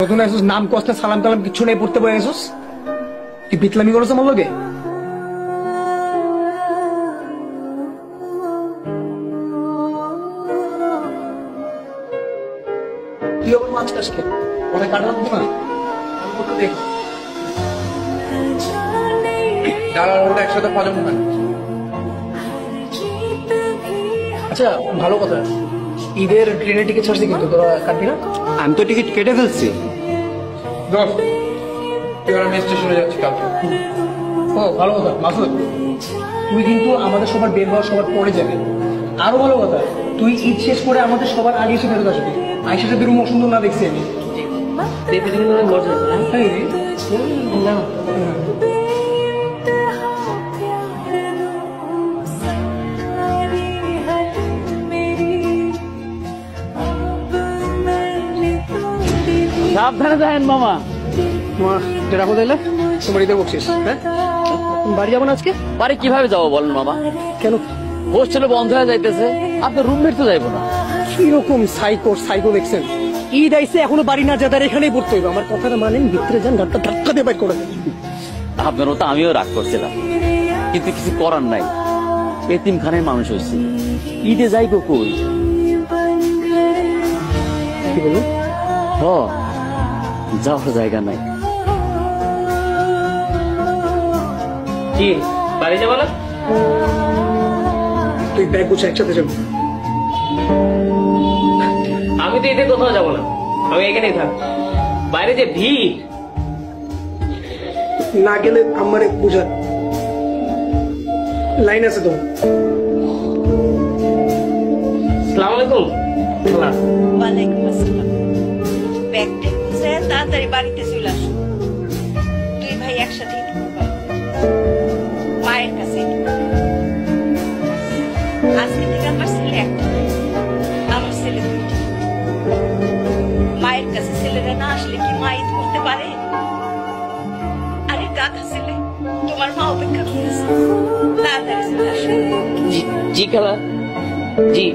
নতুন আসুস নাম কষ্ট সালাম কালাম কিছু নেই পড়তে বয়ে আসুস তুই বিতলামি করছ আমার লগে তুই আমার মাছ কাজ খেয়ে অনেক কাটা লাগবে না দেখ যারা ওটা একসাথে পাজাবো না। আচ্ছা ভালো কথা ঈদের ট্রেনের টিকিট ছাড়ছি কিন্তু তোরা কাটবি না? আমি তো টিকিট কেটে ফেলছি। আমি স্টেশনে যাচ্ছি কালকে। ও ভালো কথা মাসুদ, তুই কিন্তু আমাদের সবার বের হওয়ার সবার পরে যাবে। আরো ভালো কথা তুই ঈদ শেষ করে আমাদের সবার আগে এসে ফেরত আসবি। আইসাটা বেরুম অসুন্দর না দেখছি আমি। না সাবধানে যাবেন মামা। তোমার যেটা কোথায় এলে তোমার ঈদে বকছিস? হ্যাঁ বাড়ি যাবো না আজকে? বাড়ি কিভাবে যাবো বলেন মামা? কেন? হোস্টেলে বন্ধ হয়ে যাইতেছে, আপনার রুমমেট তো যাইবো না। কিরকম সাইকো দেখছেন? ঈদ আইসে এখনো বাড়ি না যেতে এখানেই পড়তে হইবে। আমার কথাটা মানেন, ভিতরে যান ঘাটটা ধাক্কা দিয়ে বাইর করে দেন। আপনারও তো আমিও রাগ করছিলাম, কিন্তু কিছু করার নাই। এতিমখানের মানুষ হয়েছে, ঈদে যাইবো কই? কি বলুন? যাওয়ার জায়গা নাই। কি বাড়ি যাবো না? তুই ব্যাগ গুছা একসাথে যাবো। আমি তো ঈদে কোথাও যাবো না, আমি এখানেই থাক। বাইরে যে ভিড়, না গেলে আমার বুঝা লাইন আছে তো। সালাম আলাইকুম। ওয়ালাইকুম আসসালাম। ব্যাগটা গুছে তাড়াতাড়ি বাড়িতে চলে আসো। দুই ভাই একসাথে ঈদ করবা, মায়ের কাছে ঈদ করবা। আজকে থেকে আমার ছেলে একটা, আমার ছেলে দুইটা। মায়ের কাছে ছেলেরা না আসলে কি মা ঈদ করতে পারে? আরে গাধা ছেলে, তোমার মা অপেক্ষা করেছে, তাড়াতাড়ি চলে আসো। জি খালা, জি।